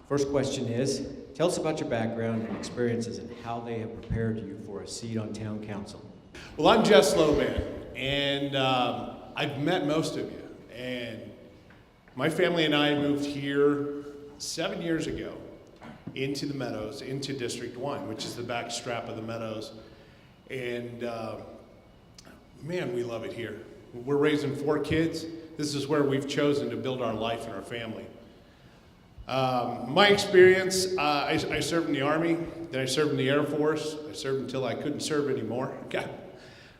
First question is, tell us about your background and experiences and how they have prepared you for a seat on town council. Well, I'm Jess Loban, and I've met most of you. And my family and I moved here 7 years ago into the Meadows, into District 1, which is the back strap of the Meadows. And man, we love it here. We're raising 4 kids. This is where we've chosen to build our life and our family. My experience, I served in the Army, then I served in the Air Force. I served until I couldn't serve anymore.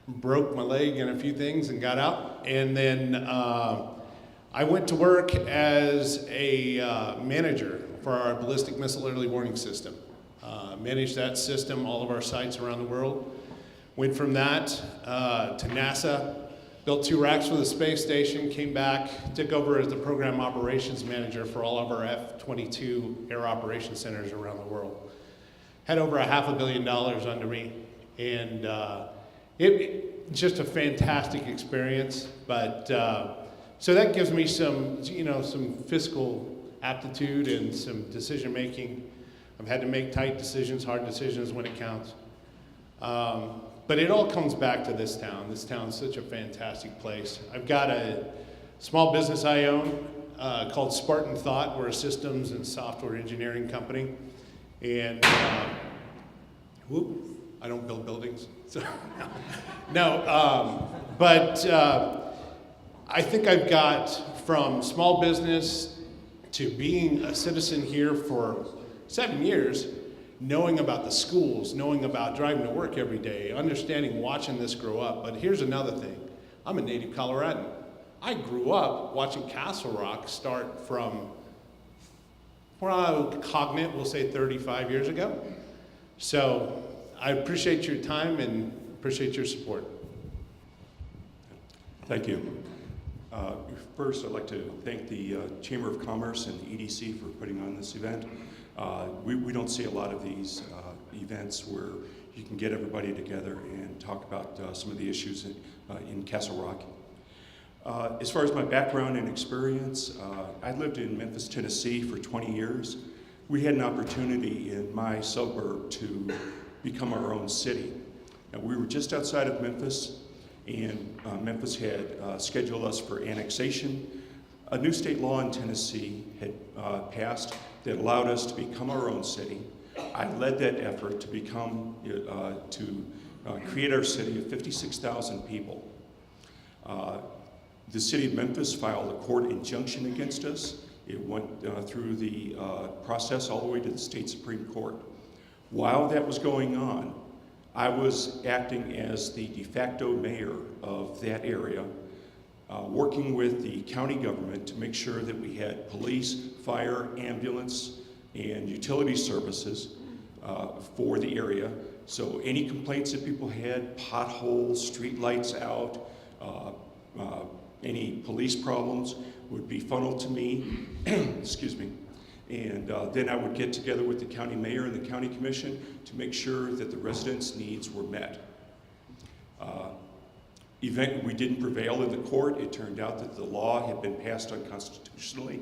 Broke my leg and a few things and got out. And then I went to work as a manager for our ballistic missile early warning system. Managed that system, all of our sites around the world. Went from that to NASA, built 2 racks for the space station, came back, took over as the program operations manager for all of our F-22 air operations centers around the world. Had over $500 million under me, and it's just a fantastic experience. But so that gives me some, some fiscal aptitude and some decision making. I've had to make tight decisions, hard decisions when it counts. But it all comes back to this town. This town's such a fantastic place. I've got a small business I own called Spartan Thought. We're a systems and software engineering company. And I don't build buildings. So but I think I've got from small business to being a citizen here for 7 years, knowing about the schools, knowing about driving to work every day, understanding, watching this grow up. But here's another thing. I'm a native Coloradan. I grew up watching Castle Rock start from, cognate, we'll say 35 years ago. So I appreciate your time and appreciate your support. Thank you. First, I'd like to thank the Chamber of Commerce and the EDC for putting on this event. We don't see a lot of these events where you can get everybody together and talk about some of the issues in Castle Rock. As far as my background and experience, I lived in Memphis, Tennessee for 20 years. We had an opportunity in my suburb to become our own city. Now, we were just outside of Memphis, and Memphis had scheduled us for annexation. A new state law in Tennessee had passed that allowed us to become our own city. I led that effort to become, create our city of 56,000 people. The city of Memphis filed a court injunction against us. It went through the process all the way to the state Supreme Court. While that was going on, I was acting as the de facto mayor of that area, working with the county government to make sure that we had police, fire, ambulance, and utility services for the area. So any complaints that people had, potholes, street lights out, any police problems would be funneled to me, excuse me. And then I would get together with the county mayor and the county commission to make sure that the residents' needs were met. We didn't prevail in the court. It turned out that the law had been passed unconstitutionally.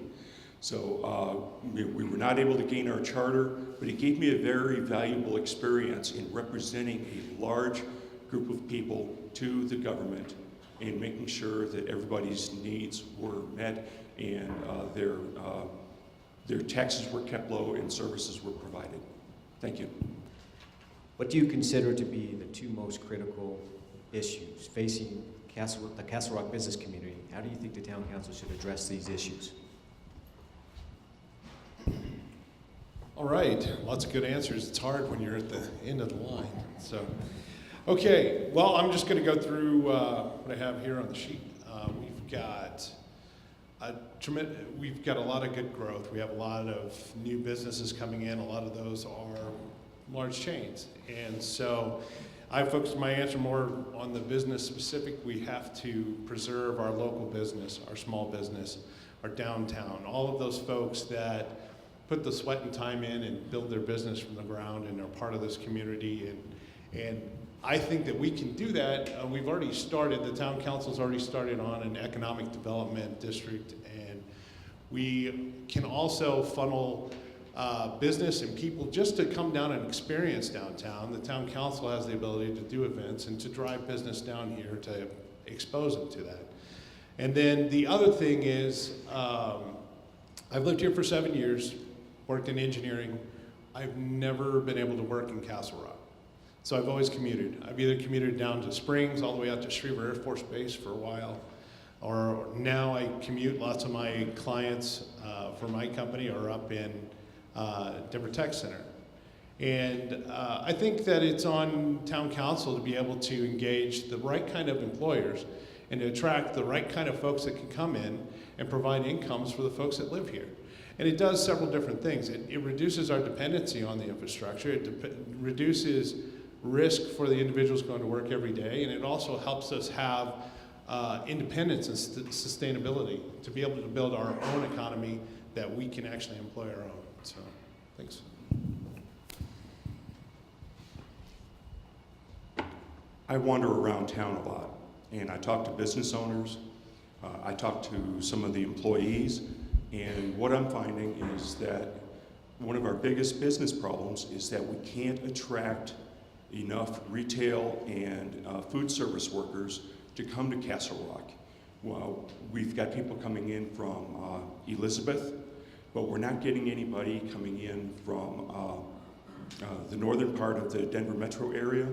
So we were not able to gain our charter, but it gave me a very valuable experience in representing a large group of people to the government and making sure that everybody's needs were met and their taxes were kept low and services were provided. Thank you. What do you consider to be the 2 most critical issues facing the Castle Rock business community? How do you think the town council should address these issues? All right, lots of good answers. It's hard when you're at the end of the line. So, okay, well, I'm just going to go through what I have here on the sheet. We've got a lot of good growth. We have a lot of new businesses coming in. A lot of those are large chains. And so I focused my answer more on the business specific. We have to preserve our local business, our small business, our downtown, all of those folks that put the sweat and time in and build their business from the ground and are part of this community. And I think that we can do that. We've already started, the town council's already started on an economic development district, and we can also funnel business and people just to come down and experience downtown. The town council has the ability to do events and to drive business down here to expose them to that. And then the other thing is, I've lived here for 7 years, worked in engineering. I've never been able to work in Castle Rock. So I've always commuted. I've either commuted down to Springs, all the way out to Schriever Air Force Base for a while, or now I commute. Lots of my clients for my company are up in Denver Tech Center. And I think that it's on town council to be able to engage the right kind of employers and to attract the right kind of folks that can come in and provide incomes for the folks that live here. And it does several different things. It reduces our dependency on the infrastructure. It reduces risk for the individuals going to work every day, and it also helps us have independence and sustainability to be able to build our own economy that we can actually employ our own. So, thanks. I wander around town a lot, and I talk to business owners, I talk to some of the employees, and what I'm finding is that one of our biggest business problems is that we can't attract enough retail and food service workers to come to Castle Rock. Well, we've got people coming in from Elizabeth, but we're not getting anybody coming in from the northern part of the Denver metro area.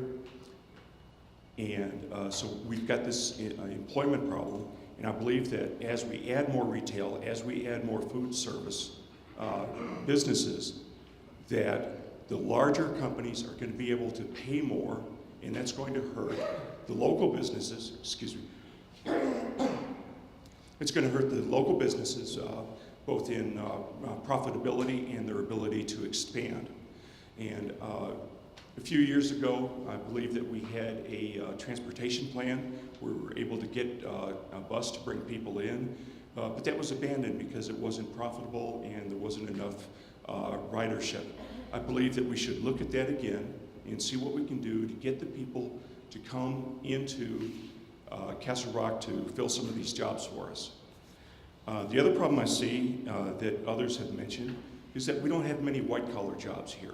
And so we've got this employment problem, and I believe that as we add more retail, as we add more food service businesses, that the larger companies are going to be able to pay more, and that's going to hurt the local businesses, excuse me. It's going to hurt the local businesses both in profitability and their ability to expand. And a few years ago, I believe that we had a transportation plan. We were able to get a bus to bring people in, but that was abandoned because it wasn't profitable and there wasn't enough ridership. I believe that we should look at that again and see what we can do to get the people to come into Castle Rock to fill some of these jobs for us. The other problem I see that others have mentioned is that we don't have many white-collar jobs here.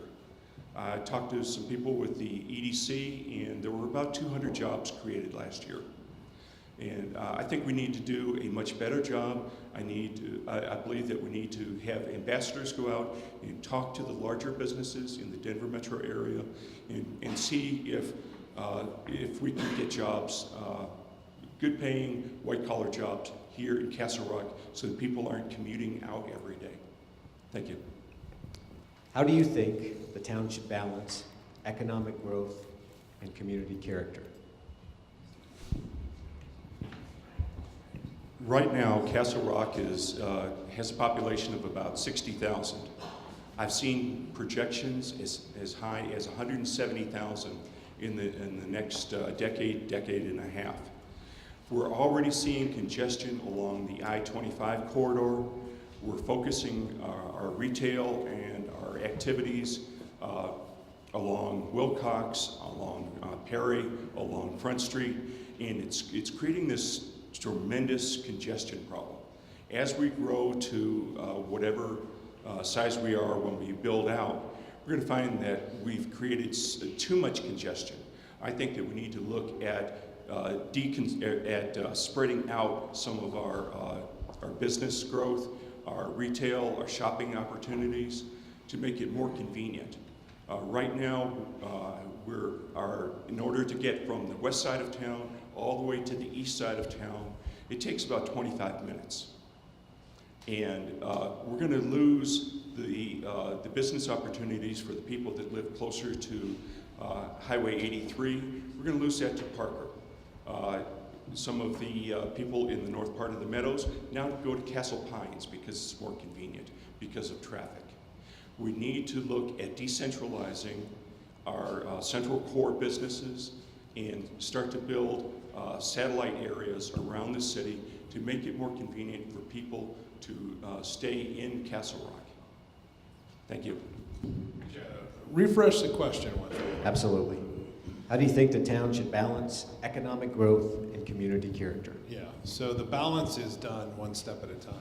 I talked to some people with the EDC, and there were about 200 jobs created last year. And I think we need to do a much better job. I believe that we need to have ambassadors go out and talk to the larger businesses in the Denver metro area and see if we can get jobs, good paying white collar jobs here in Castle Rock so that people aren't commuting out every day. Thank you. How do you think the town should balance economic growth and community character? Right now, Castle Rock has a population of about 60,000. I've seen projections as high as 170,000 in the next decade and a half. We're already seeing congestion along the I-25 corridor. We're focusing our retail and our activities along Wilcox, along Perry, along Front Street, and it's creating this tremendous congestion problem. As we grow to whatever size we are when we build out, we're going to find that we've created too much congestion. I think that we need to look at spreading out some of our business growth, our retail, our shopping opportunities to make it more convenient. Right now, in order to get from the west side of town all the way to the east side of town, it takes about 25 minutes. And we're going to lose the business opportunities for the people that live closer to Highway 83. We're going to lose that to Parker. Some of the people in the north part of the Meadows now go to Castle Pines because it's more convenient because of traffic. We need to look at decentralizing our central core businesses and start to build satellite areas around the city to make it more convenient for people to stay in Castle Rock. Thank you. Refresh the question. Absolutely. How do you think the town should balance economic growth and community character? Yeah, so the balance is done one step at a time.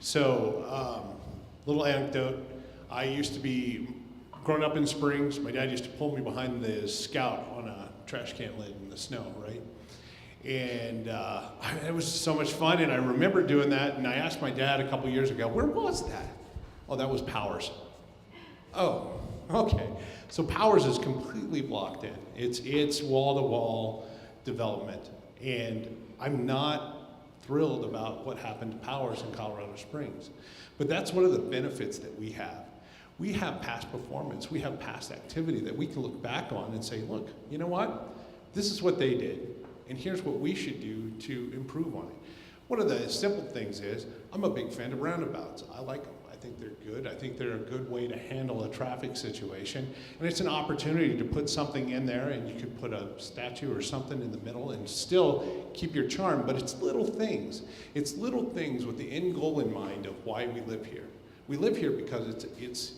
So, little anecdote, I used to be, growing up in Springs, my dad used to pull me behind the Scout on a trash can lid in the snow, right? And it was so much fun, and I remember doing that, and I asked my dad a couple years ago, where was that? Oh, that was Powers. Oh, okay. So Powers is completely blocked in. It's wall-to-wall development, and I'm not thrilled about what happened to Powers in Colorado Springs. But that's one of the benefits that we have. We have past performance, we have past activity that we can look back on and say, look, you know what? This is what they did, and here's what we should do to improve on it. One of the simple things is, I'm a big fan of roundabouts. I like them. I think they're good. I think they're a good way to handle a traffic situation. And it's an opportunity to put something in there, and you could put a statue or something in the middle and still keep your charm, but it's little things. It's little things with the end goal in mind of why we live here. We live here because it's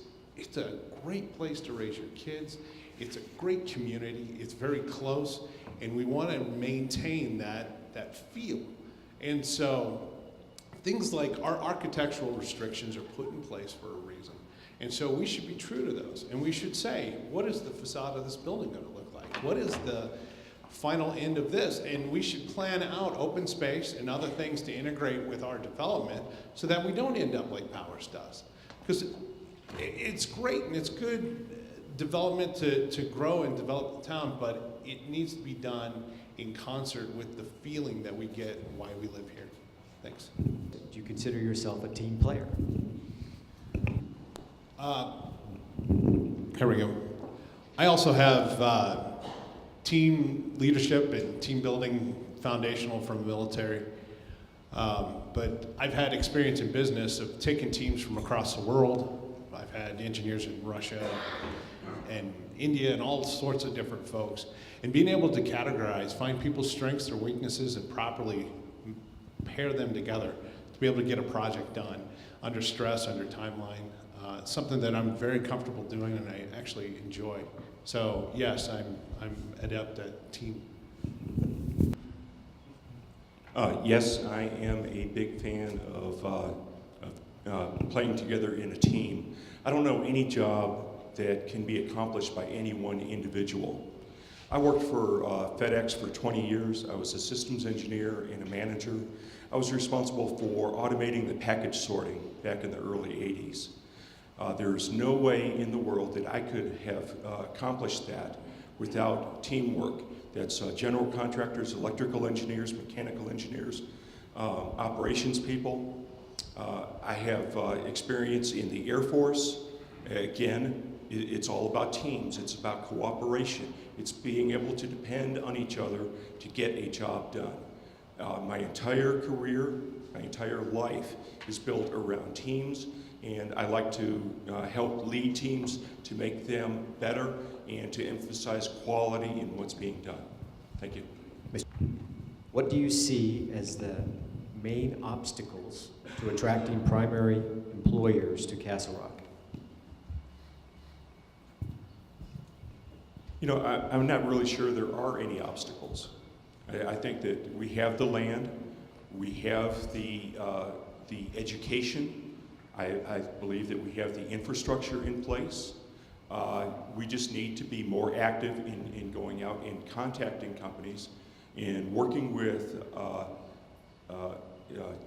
a great place to raise your kids. It's a great community. It's very close, and we want to maintain that feel. And so things like our architectural restrictions are put in place for a reason. And so we should be true to those. And we should say, what is the facade of this building going to look like? What is the final end of this? And we should plan out open space and other things to integrate with our development so that we don't end up like Powers does. Because it's great and it's good development to grow and develop the town, but it needs to be done in concert with the feeling that we get why we live here. Thanks. Do you consider yourself a team player? Here we go. I also have team leadership and team building foundational from the military. But I've had experience in business of taking teams from across the world. I've had engineers in Russia and India and all sorts of different folks. And being able to categorize, find people's strengths, their weaknesses, and properly pair them together to be able to get a project done under stress, under timeline. Something that I'm very comfortable doing and I actually enjoy. So yes, I'm adept at team. Yes, I am a big fan of playing together in a team. I don't know any job that can be accomplished by any one individual. I worked for FedEx for 20 years. I was a systems engineer and a manager. I was responsible for automating the package sorting back in the early 80s. There's no way in the world that I could have accomplished that without teamwork. That's general contractors, electrical engineers, mechanical engineers, operations people. I have experience in the Air Force. Again, it's all about teams. It's about cooperation. It's being able to depend on each other to get a job done. My entire career, my entire life is built around teams, and I like to help lead teams to make them better and to emphasize quality in what's being done. Thank you. What do you see as the main obstacles to attracting primary employers to Castle Rock? You know, I'm not really sure there are any obstacles. I think that we have the land, we have the education. I believe that we have the infrastructure in place. We just need to be more active in going out and contacting companies and working with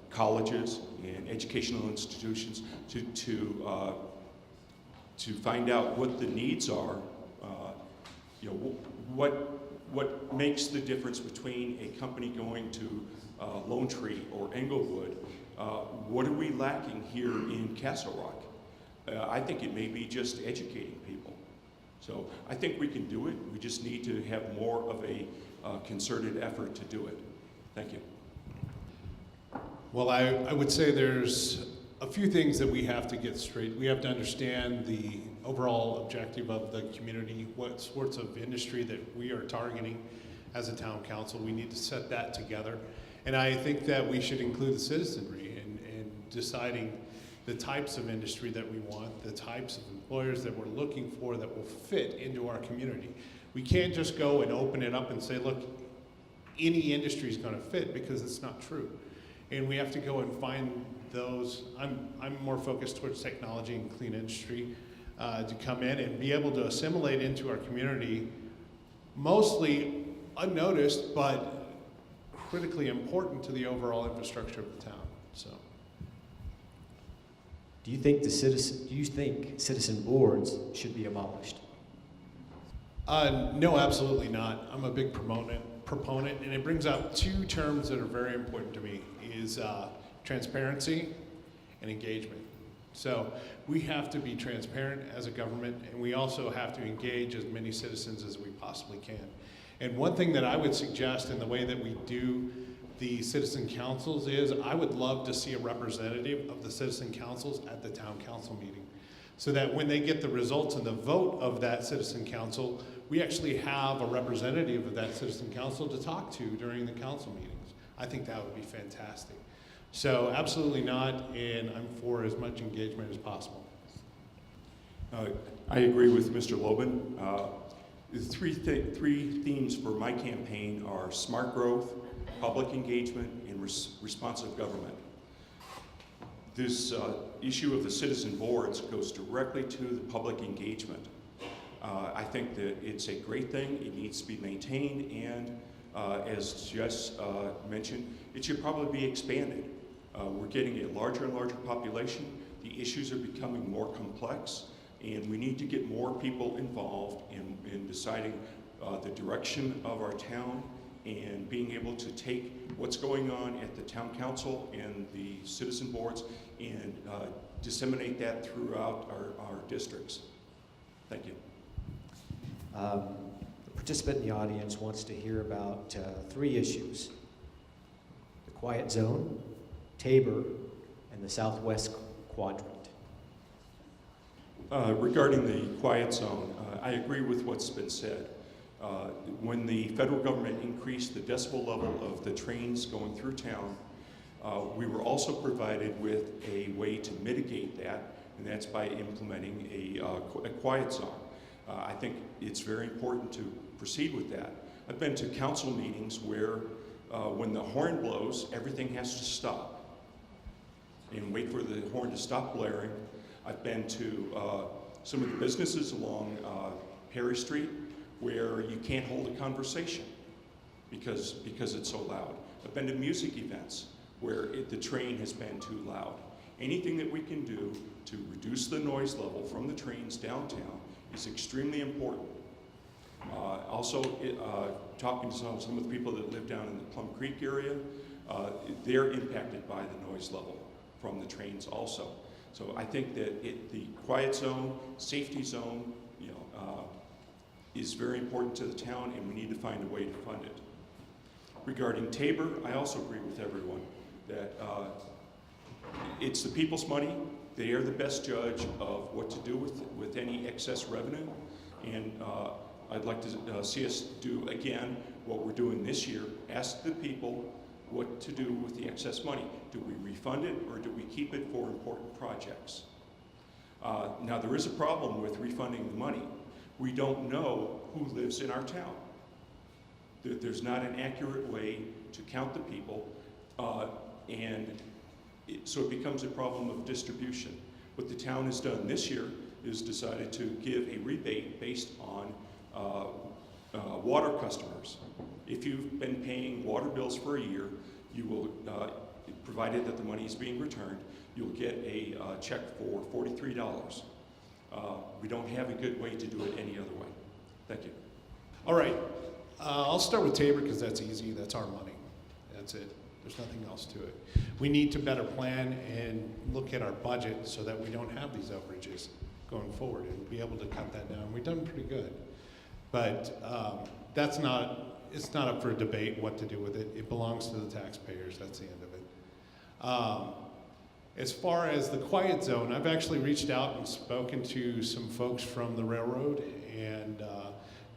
colleges and educational institutions to find out what the needs are. You know, what makes the difference between a company going to Lone Tree or Englewood? What are we lacking here in Castle Rock? I think it may be just educating people. So I think we can do it. We just need to have more of a concerted effort to do it. Thank you. Well, I would say there's a few things that we have to get straight. We have to understand the overall objective of the community, what sorts of industry that we are targeting as a town council. We need to set that together. And I think that we should include the citizenry in deciding the types of industry that we want, the types of employers that we're looking for that will fit into our community. We can't just go and open it up and say, look, any industry is going to fit, because it's not true. And we have to go and find those, I'm more focused towards technology and clean industry, to come in and be able to assimilate into our community, mostly unnoticed, but critically important to the overall infrastructure of the town. So, Do you think citizen boards should be abolished? no, absolutely not. I'm a big proponent, and it brings up two terms that are very important to me, is transparency and engagement. So we have to be transparent as a government, and we also have to engage as many citizens as we possibly can. And one thing that I would suggest in the way that we do the citizen councils is I would love to see a representative of the citizen councils at the town council meeting, so that when they get the results and the vote of that citizen council, we actually have a representative of that citizen council to talk to during the council meetings. I think that would be fantastic. So absolutely not, and I'm for as much engagement as possible. I agree with Mr. Loban. The three themes for my campaign are smart growth, public engagement, and responsive government. This issue of the citizen boards goes directly to the public engagement. I think that it's a great thing. It needs to be maintained, and as Jess mentioned, it should probably be expanded. We're getting a larger and larger population. The issues are becoming more complex, and we need to get more people involved in deciding the direction of our town and being able to take what's going on at the town council and the citizen boards and disseminate that throughout our districts. Thank you. The participant in the audience wants to hear about three issues: the quiet zone, Tabor, and the southwest quadrant. Regarding the quiet zone, I agree with what's been said. When the federal government increased the decibel level of the trains going through town, we were also provided with a way to mitigate that, and that's by implementing a quiet zone. I think it's very important to proceed with that. I've been to council meetings where when the horn blows, everything has to stop and wait for the horn to stop blaring. I've been to some of the businesses along Perry Street where you can't hold a conversation because it's so loud. I've been to music events where the train has been too loud. Anything that we can do to reduce the noise level from the trains downtown is extremely important. Also, talking to some of the people that live down in the Plum Creek area, they're impacted by the noise level from the trains also. So I think that the quiet zone, safety zone, is very important to the town, and we need to find a way to fund it. Regarding Tabor, I also agree with everyone that it's the people's money. They are the best judge of what to do with any excess revenue, and I'd like to see us do again what we're doing this year. Ask the people what to do with the excess money. Do we refund it, or do we keep it for important projects? Now, there is a problem with refunding the money. We don't know who lives in our town. There's not an accurate way to count the people, so it becomes a problem of distribution. What the town has done this year is decided to give a rebate based on water customers. If you've been paying water bills for a year, you will, provided that the money is being returned, you'll get a check for $43. We don't have a good way to do it any other way. Thank you. All right, I'll start with Tabor because that's easy. That's our money. That's it. There's nothing else to it. We need to better plan and look at our budget so that we don't have these overages going forward and be able to cut that down. We've done pretty good, but it's not up for debate what to do with it. It belongs to the taxpayers. That's the end of it. As far as the quiet zone, I've actually reached out and spoken to some folks from the railroad and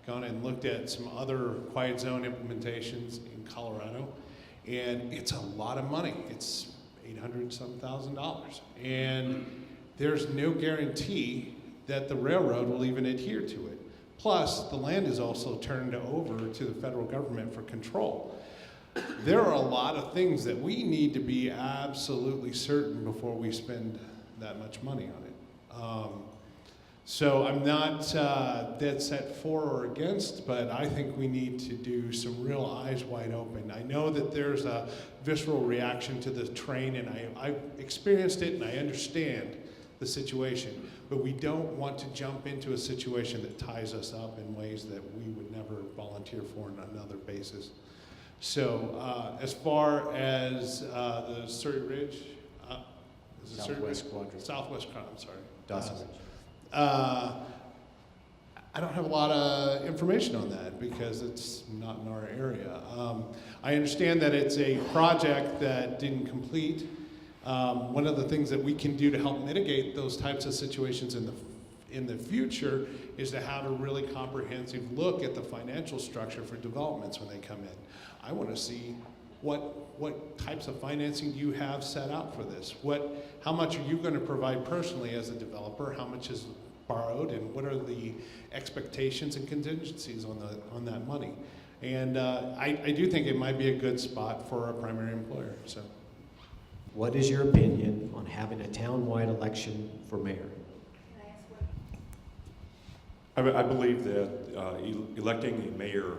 gone and looked at some other quiet zone implementations in Colorado, and it's a lot of money. It's $800,000, and there's no guarantee that the railroad will even adhere to it. Plus, the land is also turned over to the federal government for control. there are a lot of things that we need to be absolutely certain before we spend that much money on it. So I'm not dead set for or against, but I think we need to do some real eyes wide open. I know that there's a visceral reaction to the train, and I've experienced it and I understand the situation, but we don't want to jump into a situation that ties us up in ways that we would never volunteer for on another basis. So as far as the Surrey Ridge, is it Surrey Ridge? Southwest Quadrant. Southwest Quadrant, I'm sorry. Dawson Ridge. I don't have a lot of information on that because it's not in our area. I understand that it's a project that didn't complete. One of the things that we can do to help mitigate those types of situations in the future is to have a really comprehensive look at the financial structure for developments when they come in. I want to see what types of financing do you have set out for this? How much are you going to provide personally as a developer? How much is borrowed, and what are the expectations and contingencies on that money? And I do think it might be a good spot for a primary employer. So, What is your opinion on having a town-wide election for mayor? Can I ask what? I believe that electing a mayor,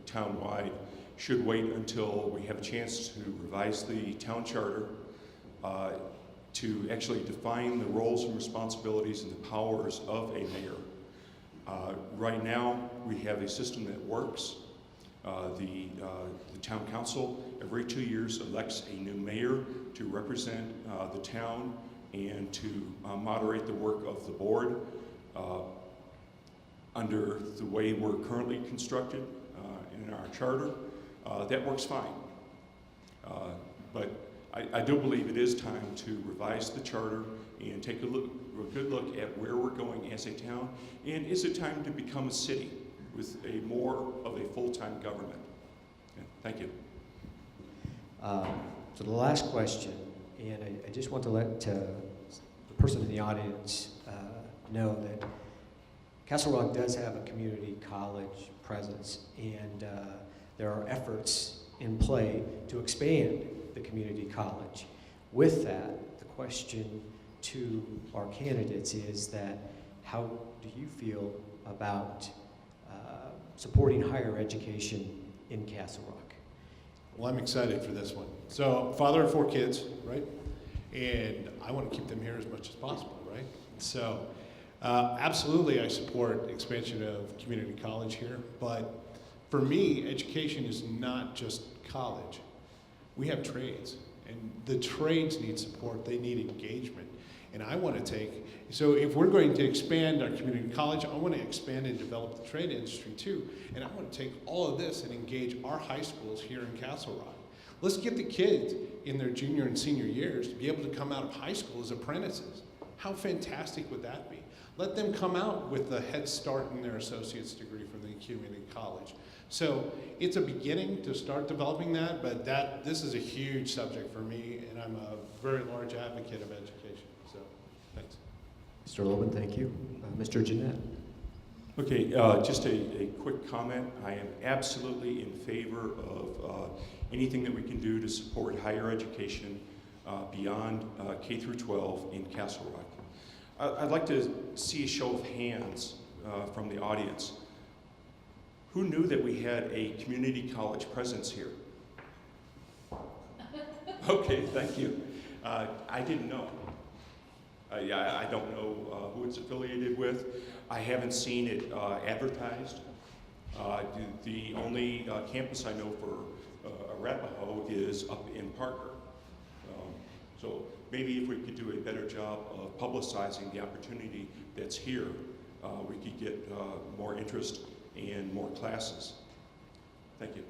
town-wide, should wait until we have a chance to revise the town charter, to actually define the roles and responsibilities and the powers of a mayor. Right now, we have a system that works. The town council every 2 years elects a new mayor to represent the town and to moderate the work of the board. Under the way we're currently constructed in our charter, that works fine. But I do believe it is time to revise the charter and take a good look at where we're going as a town, and is it time to become a city with a more of a full-time government? Yeah, thank you. So the last question, and I just want to let the person in the audience know that Castle Rock does have a community college presence, and there are efforts in play to expand the community college. With that, the question to our candidates is that how do you feel about supporting higher education in Castle Rock? well, I'm excited for this one. So, father of 4 kids, right? And I want to keep them here as much as possible, right? So, absolutely, I support expansion of community college here. But for me, education is not just college. We have trades, and the trades need support. They need engagement. And I want to take, so if we're going to expand our community college, I want to expand and develop the trade industry too. And I want to take all of this and engage our high schools here in Castle Rock. Let's get the kids in their junior and senior years to be able to come out of high school as apprentices. How fantastic would that be? Let them come out with a head start in their associate's degree from the community college. So it's a beginning to start developing that, but this is a huge subject for me, and I'm a very large advocate of education. So, thanks. Mr. Loban, thank you. Mr. Jeanette. Okay, just a quick comment. I am absolutely in favor of anything that we can do to support higher education beyond K through 12 in Castle Rock. I'd like to see a show of hands from the audience. Who knew that we had a community college presence here? Okay, thank you. I didn't know. I don't know who it's affiliated with. I haven't seen it advertised. The only campus I know for Arapahoe is up in Parker. So maybe if we could do a better job of publicizing the opportunity that's here, we could get more interest and more classes. Thank you.